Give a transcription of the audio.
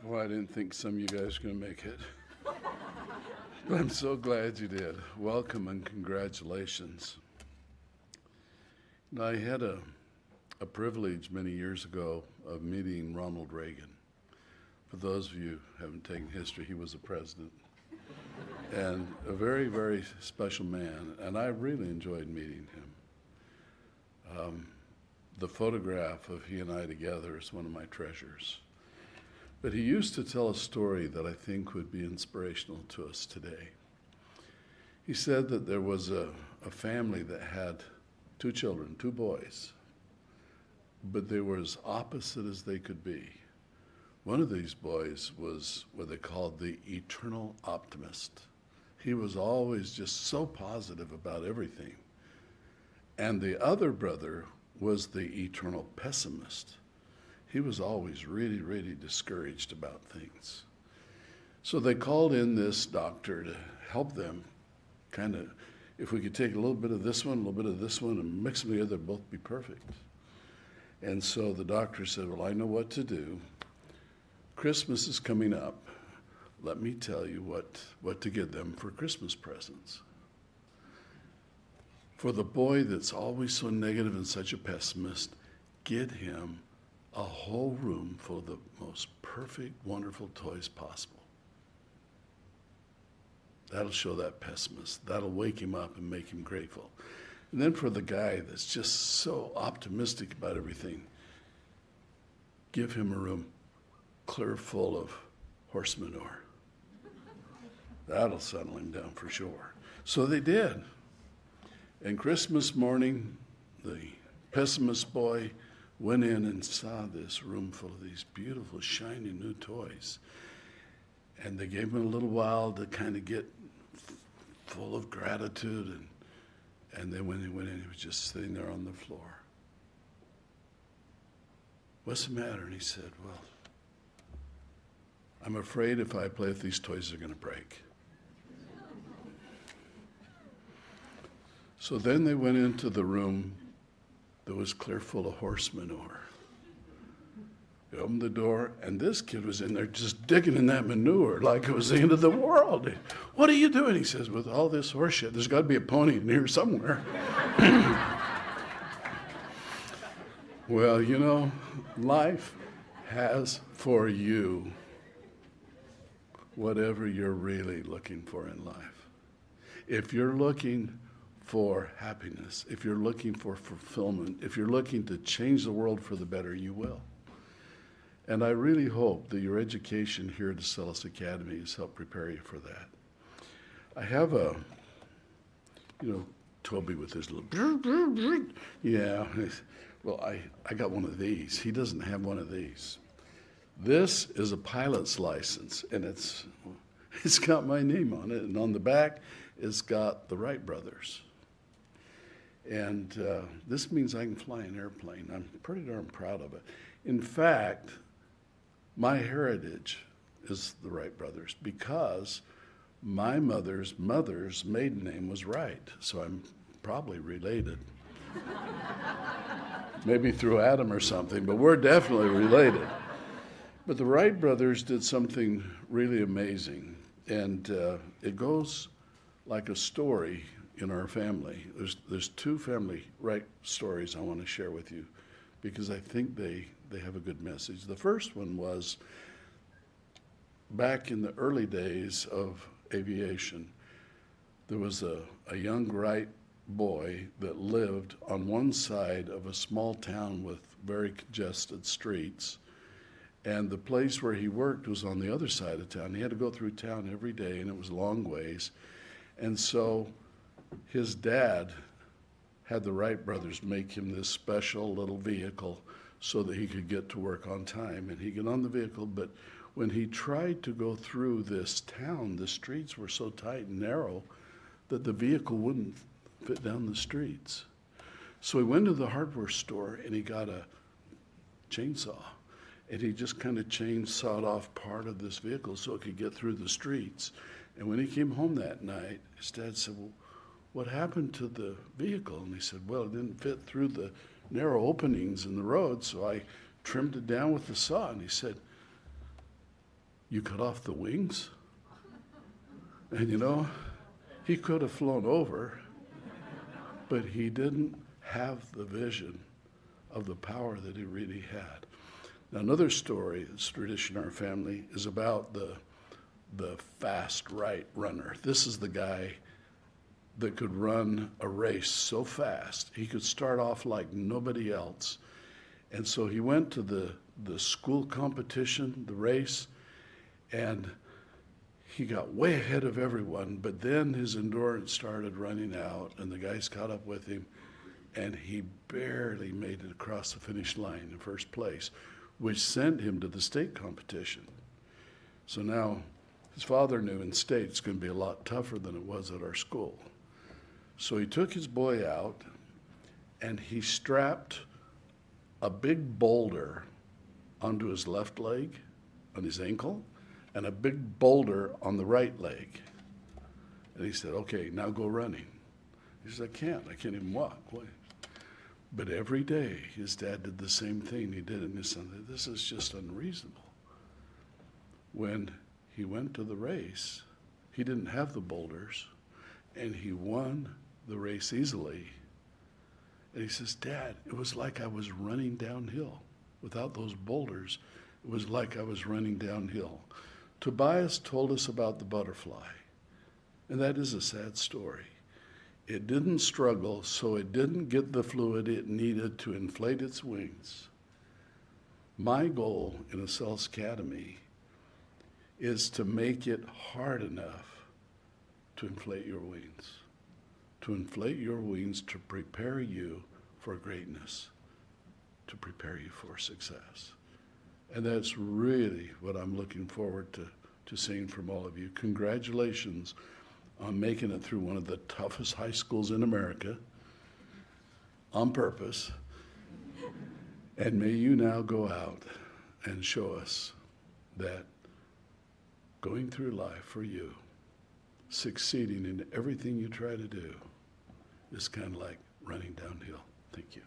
Well, I didn't think some of you guys were going to make it. But I'm so glad you did. Welcome and congratulations. Now, I had a privilege many years ago of meeting Ronald Reagan. For those of you who haven't taken history, he was a president. And a very, very special man. And I really enjoyed meeting him. The photograph of he and I together is one of my treasures. But he used to tell a story that I think would be inspirational to us today. He said that there was a family that had two children, two boys, but they were as opposite as they could be. One of these boys was what they called the eternal optimist. He was always just so positive about everything. And the other brother was the eternal pessimist. He was always really, really discouraged about things. So they called in this doctor to help them kind of, if we could take a little bit of this one, a little bit of this one, and mix them together, they'd both be perfect. And so the doctor said, well, I know what to do. Christmas is coming up. Let me tell you what to get them for Christmas presents. For the boy that's always so negative and such a pessimist, get him a whole room full of the most perfect, wonderful toys possible. That'll show that pessimist. That'll wake him up and make him grateful. And then for the guy that's just so optimistic about everything, give him a room clear full of horse manure. That'll settle him down for sure. So they did. And Christmas morning, the pessimist boy went in and saw this room full of these beautiful, shiny new toys. And they gave him a little while to kind of get full of gratitude. And then when he went in, he was just sitting there on the floor. What's the matter? And he said, well, I'm afraid if I play with these toys, they're going to break. So then they went into the room that was clear full of horse manure. They opened the door, and this kid was in there just digging in that manure like it was the end of the world. What are you doing? He says, with all this horse shit, there's got to be a pony in here somewhere. Well, you know, life has for you whatever you're really looking for in life. If you're looking for happiness, if you're looking for fulfillment, if you're looking to change the world for the better, you will. And I really hope that your education here at Acellus Academy has helped prepare you for that. I have Toby with his little, yeah, well, I got one of these. He doesn't have one of these. This is a pilot's license, and it's got my name on it, and on the back, it's got the Wright brothers. And this means I can fly an airplane. I'm pretty darn proud of it. In fact, my heritage is the Wright brothers because my mother's maiden name was Wright, so I'm probably related. Maybe through Adam or something, but we're definitely related. But the Wright brothers did something really amazing, and it goes like a story in our family. There's two family Wright stories I want to share with you because I think they have a good message. The first one was back in the early days of aviation. There was a young Wright boy that lived on one side of a small town with very congested streets, and the place where he worked was on the other side of town. He had to go through town every day, and it was long ways. And so his dad had the Wright brothers make him this special little vehicle so that he could get to work on time. And he'd get on the vehicle, but when he tried to go through this town, the streets were so tight and narrow that the vehicle wouldn't fit down the streets. So he went to the hardware store and he got a chainsaw. And he just kind of chainsawed off part of this vehicle so it could get through the streets. And when he came home that night, his dad said, well, what happened to the vehicle? And he said, well, it didn't fit through the narrow openings in the road, so I trimmed it down with the saw. And he said, you cut off the wings? And you know, he could have flown over, but he didn't have the vision of the power that he really had. Now, another story that's tradition in our family is about the fast right runner. This is the guy that could run a race so fast. He could start off like nobody else. And so he went to the school competition, the race, and he got way ahead of everyone, but then his endurance started running out, and the guys caught up with him, and he barely made it across the finish line in first place, which sent him to the state competition. So now his father knew in state it's going to be a lot tougher than it was at our school. So he took his boy out, and he strapped a big boulder onto his left leg, on his ankle, and a big boulder on the right leg. And he said, okay, now go running. He said, I can't even walk. Why? But every day, his dad did the same thing he did, and his son said, this is just unreasonable. When he went to the race, he didn't have the boulders, and he won the race easily. And he says, Dad, it was like I was running downhill. Without those boulders, it was like I was running downhill. Tobias told us about the butterfly, and that is a sad story. It didn't struggle, so it didn't get the fluid it needed to inflate its wings. My goal in Acellus Academy is to make it hard enough to inflate your wings, to prepare you for greatness, to prepare you for success. And that's really what I'm looking forward to seeing from all of you. Congratulations on making it through one of the toughest high schools in America on purpose. And may you now go out and show us that going through life for you, succeeding in everything you try to do, is kind of like running downhill. Thank you.